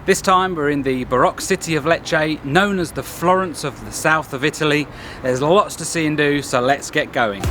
This time we're in the baroque city of Lecce, known as the Florence of the south of Italy. There's lots to see and do, so let's get going.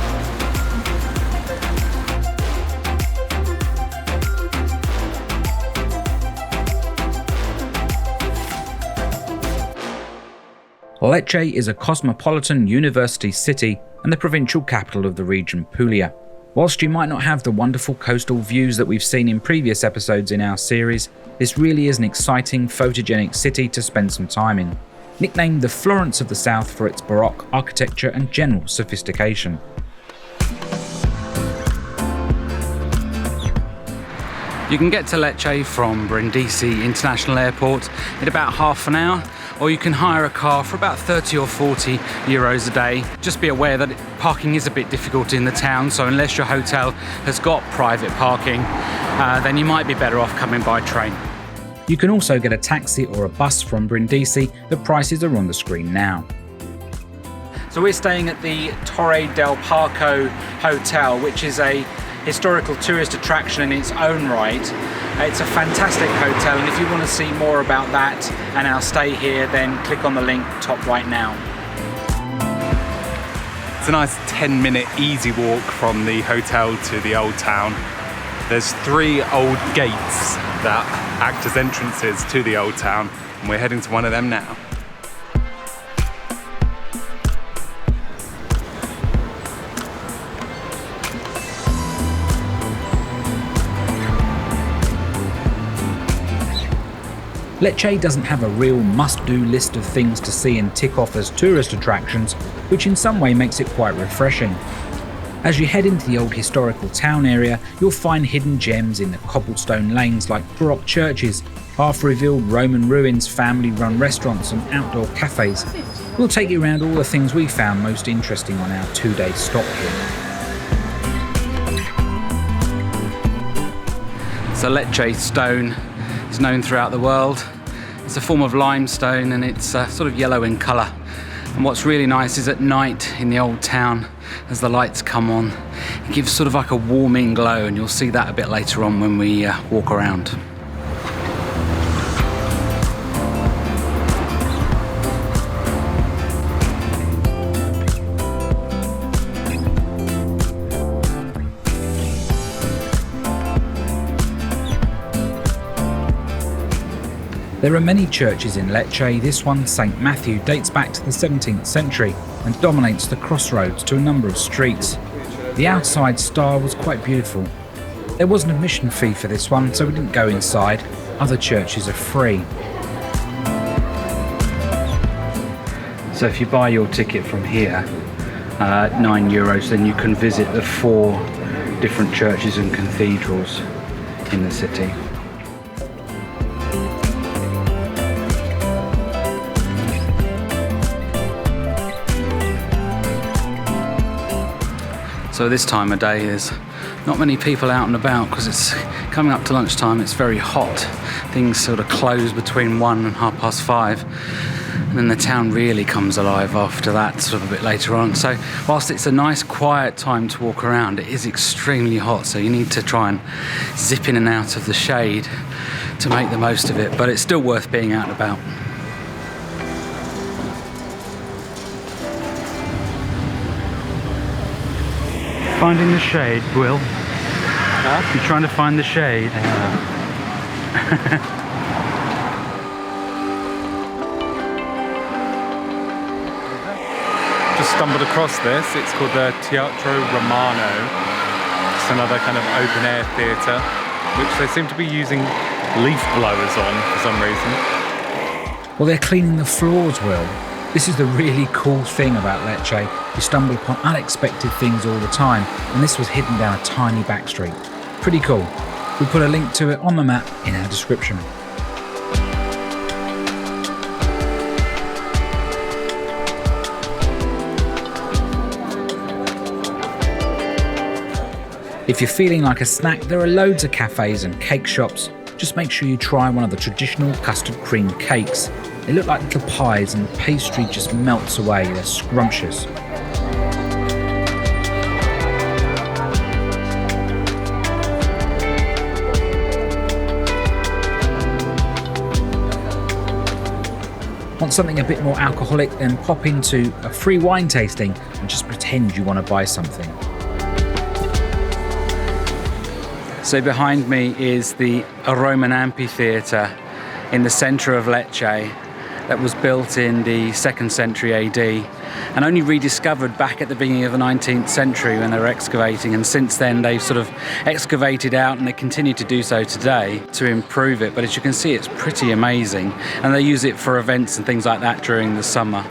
Lecce is a cosmopolitan university city and the provincial capital of the region Puglia. Whilst you might not have the wonderful coastal views that we've seen in previous episodes in our series, this really is an exciting, photogenic city to spend some time in. Nicknamed the Florence of the South for its baroque architecture and general sophistication. You can get to Lecce from Brindisi International Airport in about half an hour, or you can hire a car for about 30 or 40 euros a day. Just be aware that parking is a bit difficult in the town, so unless your hotel has got private parking, then you might be better off coming by train. You can also get a taxi or a bus from Brindisi. The prices are on the screen now. So we're staying at the Torre del Parco Hotel, which is a historical tourist attraction in its own right. It's a fantastic hotel, and if you want to see more about that and our stay here, then click on the link top right now. It's a nice 10-minute easy walk from the hotel to the old town. There's 3 old gates that act as entrances to the old town, and we're heading to one of them now. Lecce doesn't have a real must-do list of things to see and tick off as tourist attractions, which in some way makes it quite refreshing. As you head into the old historical town area, you'll find hidden gems in the cobblestone lanes like baroque churches, half-revealed Roman ruins, family-run restaurants and outdoor cafes. We'll take you around all the things we found most interesting on our 2-day stop here. So Lecce stone is known throughout the world. It's a form of limestone and it's sort of yellow in colour. And what's really nice is at night in the old town, as the lights come on, it gives sort of like a warming glow, and you'll see that a bit later on when we walk around. There are many churches in Lecce. This one, St. Matthew, dates back to the 17th century and dominates the crossroads to a number of streets. The outside style was quite beautiful. There was an admission fee for this one, so we didn't go inside. Other churches are free. So if you buy your ticket from here, €9, then you can visit the 4 different churches and cathedrals in the city. So this time of day there's not many people out and about because it's coming up to lunchtime. It's very hot. Things sort of close between 1 and 5:30, and then the town really comes alive after that, sort of a bit later on. So whilst it's a nice quiet time to walk around, it is extremely hot, so you need to try and zip in and out of the shade to make the most of it, but it's still worth being out and about. Finding the shade, Will? Huh? You're trying to find the shade? Just stumbled across this. It's called the Teatro Romano. It's another kind of open-air theatre, which they seem to be using leaf blowers on for some reason. Well, they're cleaning the floors, Will. This is the really cool thing about Lecce. You stumble upon unexpected things all the time, and this was hidden down a tiny back street. Pretty cool. We'll put a link to it on the map in our description. If you're feeling like a snack, there are loads of cafes and cake shops. Just make sure you try one of the traditional custard cream cakes. They look like little pies and the pastry just melts away. They're scrumptious. Want something a bit more alcoholic? Then pop into a free wine tasting and just pretend you want to buy something. So behind me is the Roman Amphitheatre in the centre of Lecce that was built in the 2nd century AD and only rediscovered back at the beginning of the 19th century when they were excavating, and since then they've sort of excavated out and they continue to do so today to improve it. But as you can see, it's pretty amazing, and they use it for events and things like that during the summer.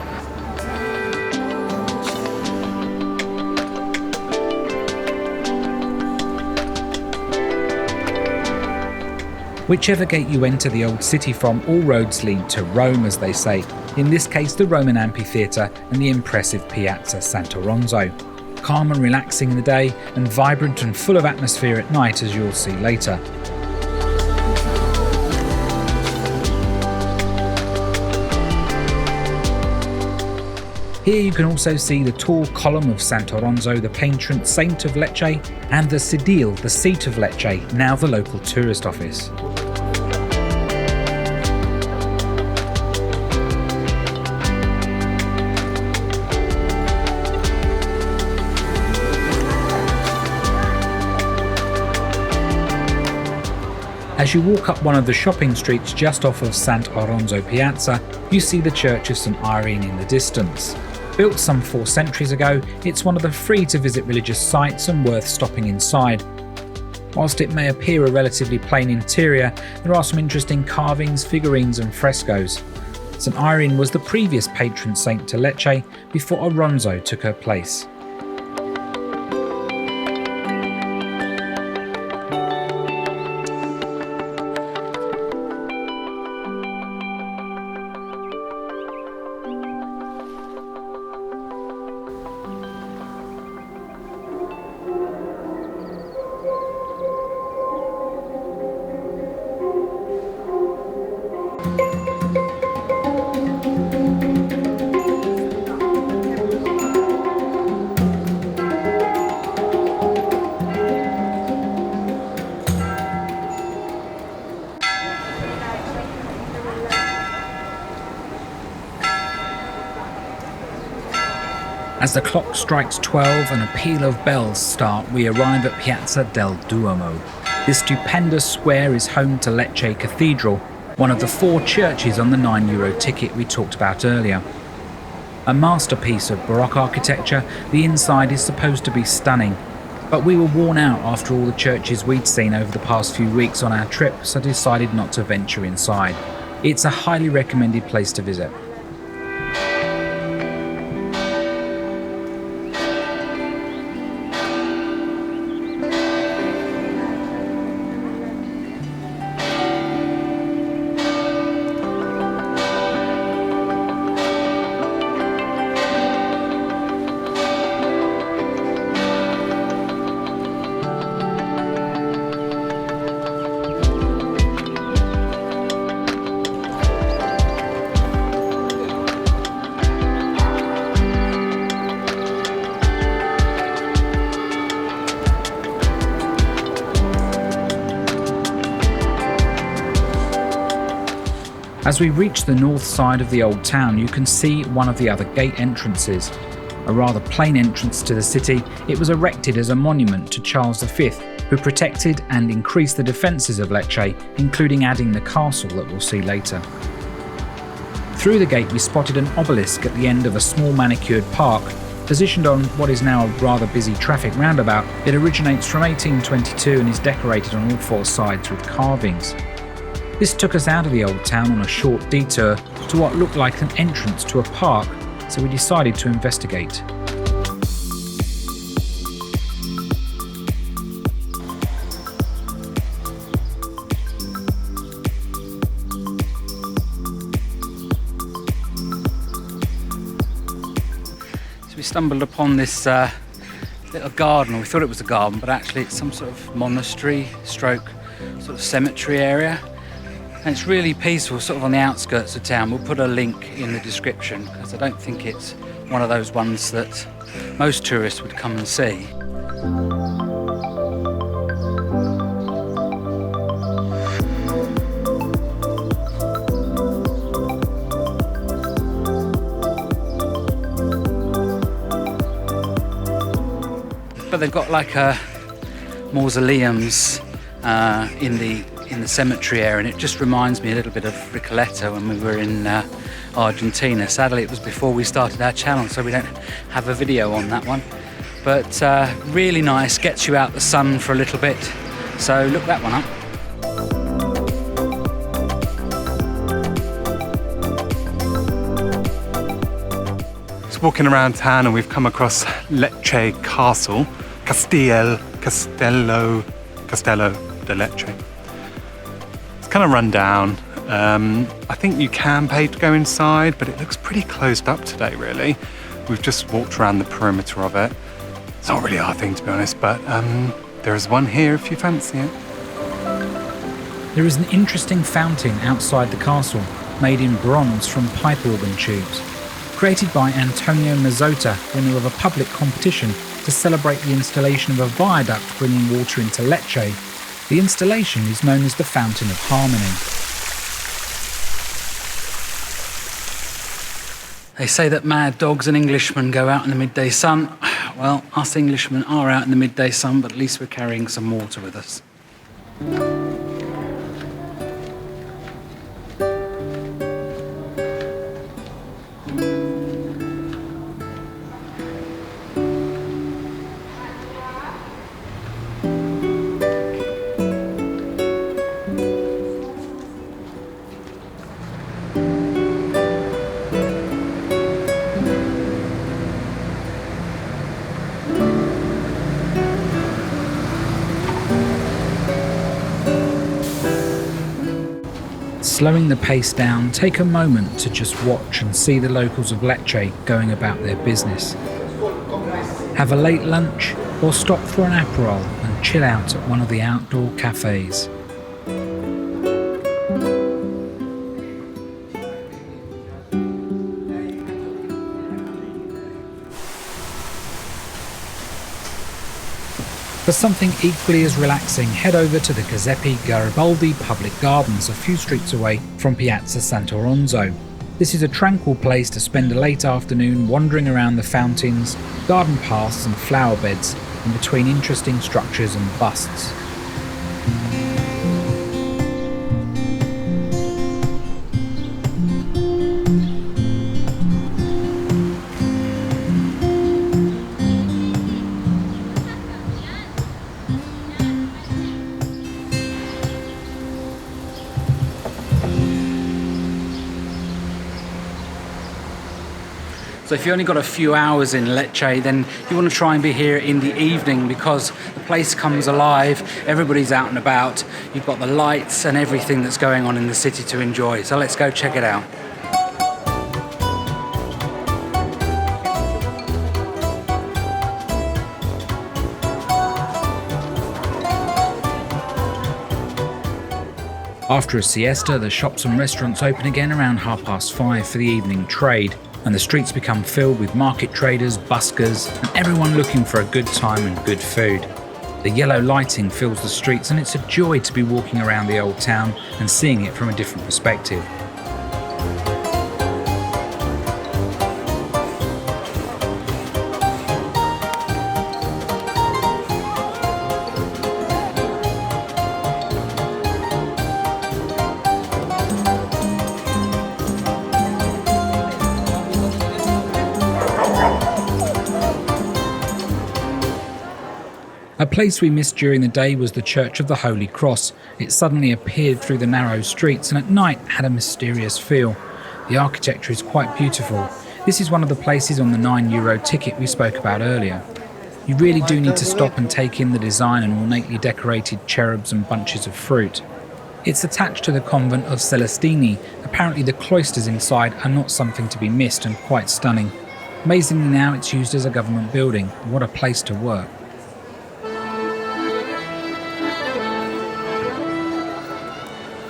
Whichever gate you enter the old city from, all roads lead to Rome, as they say. In this case, the Roman Amphitheatre and the impressive Piazza Sant'Oronzo. Calm and relaxing in the day, and vibrant and full of atmosphere at night, as you'll see later. Here you can also see the tall column of Sant'Oronzo, the patron saint of Lecce, and the Sedile, the seat of Lecce, now the local tourist office. As you walk up one of the shopping streets just off of Sant'Oronzo Piazza, you see the Church of St Irene in the distance. Built some 4 centuries ago, it's one of the free-to-visit religious sites and worth stopping inside. Whilst it may appear a relatively plain interior, there are some interesting carvings, figurines and frescoes. St Irene was the previous patron saint to Lecce before Oronzo took her place. As the clock strikes 12 and a peal of bells start, we arrive at Piazza del Duomo. This stupendous square is home to Lecce Cathedral, one of the 4 churches on the €9 ticket we talked about earlier. A masterpiece of Baroque architecture, the inside is supposed to be stunning, but we were worn out after all the churches we'd seen over the past few weeks on our trip, so decided not to venture inside. It's a highly recommended place to visit. As we reach the north side of the old town, you can see one of the other gate entrances. A rather plain entrance to the city, it was erected as a monument to Charles V, who protected and increased the defences of Lecce, including adding the castle that we'll see later. Through the gate we spotted an obelisk at the end of a small manicured park, positioned on what is now a rather busy traffic roundabout. It originates from 1822 and is decorated on all 4 sides with carvings. This took us out of the old town on a short detour to what looked like an entrance to a park, so we decided to investigate. So we stumbled upon this little garden. We thought it was a garden, but actually it's some sort of monastery stroke sort of cemetery area. And it's really peaceful, sort of on the outskirts of town. We'll put a link in the description because I don't think it's one of those ones that most tourists would come and see. but they've got like mausoleums in the cemetery area, and it just reminds me a little bit of Recoleta when we were in Argentina. Sadly, it was before we started our channel, so we don't have a video on that one. But really nice, gets you out the sun for a little bit. So look that one up. Just walking around town and we've come across Lecce Castle, Castello de Lecce. It's kind of run down. I think you can pay to go inside, but it looks pretty closed up today, really. We've just walked around the perimeter of it. It's not really our thing, to be honest, but there is one here if you fancy it. There is an interesting fountain outside the castle, made in bronze from pipe organ tubes. Created by Antonio Mazzotta, winner of a public competition to celebrate the installation of a viaduct bringing water into Lecce. The installation is known as the Fountain of Harmony. They say that mad dogs and Englishmen go out in the midday sun. Well, us Englishmen are out in the midday sun, but at least we're carrying some water with us. Slowing the pace down, take a moment to just watch and see the locals of Lecce going about their business. Have a late lunch or stop for an aperol and chill out at one of the outdoor cafes. For something equally as relaxing, head over to the Giuseppe Garibaldi Public Gardens a few streets away from Piazza Sant'Oronzo. This is a tranquil place to spend a late afternoon wandering around the fountains, garden paths and flower beds, in between interesting structures and busts. So if you only got a few hours in Lecce, then you want to try and be here in the evening because the place comes alive, everybody's out and about, you've got the lights and everything that's going on in the city to enjoy. So let's go check it out. After a siesta, the shops and restaurants open again around 5:30 for the evening trade, and the streets become filled with market traders, buskers, and everyone looking for a good time and good food. The yellow lighting fills the streets, and it's a joy to be walking around the old town and seeing it from a different perspective. A place we missed during the day was the Church of the Holy Cross. It suddenly appeared through the narrow streets and at night had a mysterious feel. The architecture is quite beautiful. This is one of the places on the €9 ticket we spoke about earlier. You really do need to stop and take in the design and ornately decorated cherubs and bunches of fruit. It's attached to the convent of Celestini. Apparently the cloisters inside are not something to be missed and quite stunning. Amazingly now it's used as a government building. What a place to work.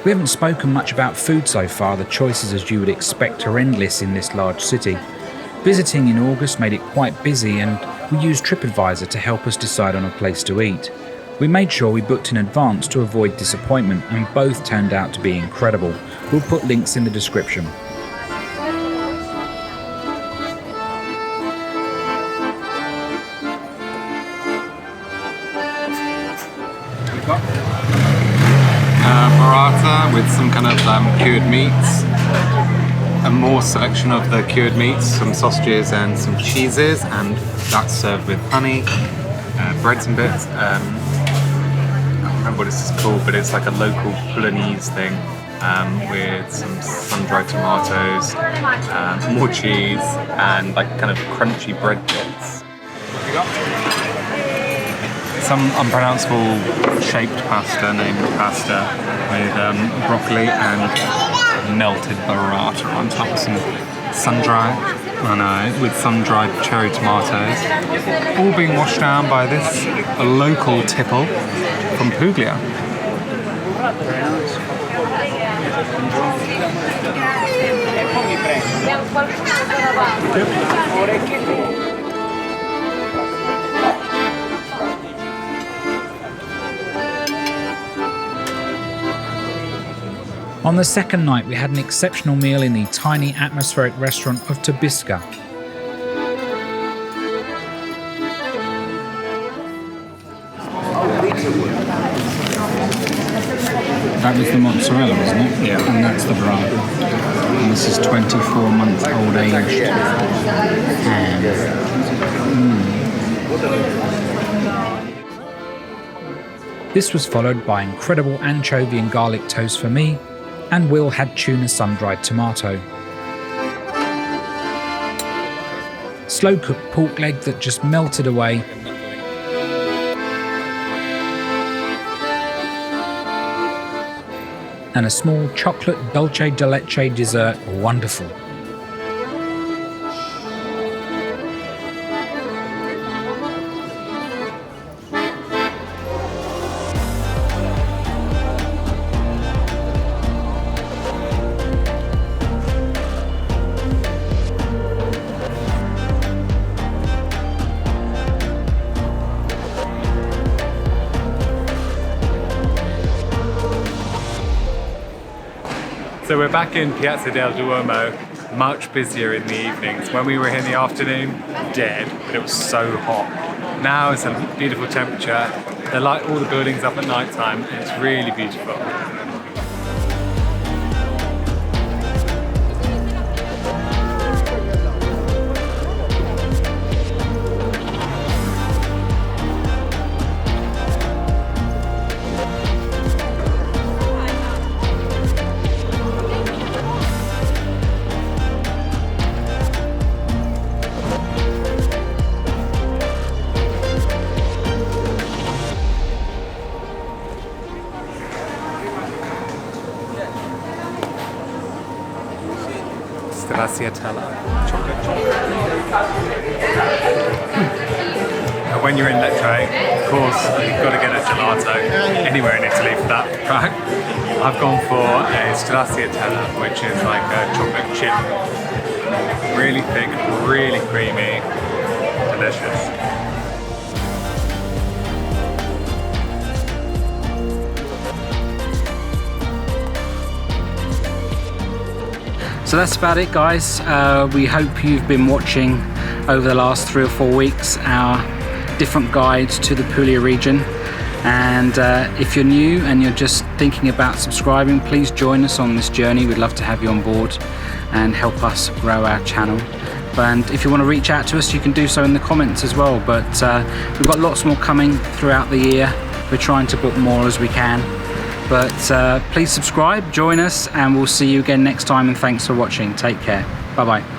We haven't spoken much about food so far. The choices, as you would expect, are endless in this large city. Visiting in August made it quite busy, and we used TripAdvisor to help us decide on a place to eat. We made sure we booked in advance to avoid disappointment, and both turned out to be incredible. We'll put links in the description. burrata with some kind of cured meats. A more selection of the cured meats, some sausages and some cheeses, and that's served with honey, breads and bits. I can't remember what this is called, but it's like a local Pugliese thing with some sun-dried tomatoes, more cheese, and like kind of crunchy bread bits. What have you got? Some unpronounceable shaped pasta named pasta with broccoli and melted burrata on top of some sun-dried, with sun-dried cherry tomatoes, all being washed down by this local tipple from Puglia. On the second night, we had an exceptional meal in the tiny atmospheric restaurant of Tabisca. That was the mozzarella, wasn't it? Yeah. And that's the burrata. And this is 24-month-old aged ham. This was followed by incredible anchovy and garlic toast for me, and Will had tuna sun-dried tomato. Slow-cooked pork leg that just melted away. And a small chocolate dulce de leche dessert, wonderful. So we're back in Piazza del Duomo, much busier in the evenings. When we were here in the afternoon, dead, but it was so hot. Now it's a beautiful temperature. They light all the buildings up at night time, and it's really beautiful. And when you're in Lecce, of course, you've got to get a gelato anywhere in Italy for that, right? I've gone for a stracciatella, which is like a chocolate chip. Really thick, really creamy, delicious. So that's about it, guys. We hope you've been watching over the last 3 or 4 weeks our different guides to the Puglia region. And if you're new and you're just thinking about subscribing, please join us on this journey. We'd love to have you on board and help us grow our channel. And if you want to reach out to us, you can do so in the comments as well. But we've got lots more coming throughout the year. We're trying to book more as we can. But please subscribe, join us, and we'll see you again next time, and thanks for watching. Take care. Bye-bye.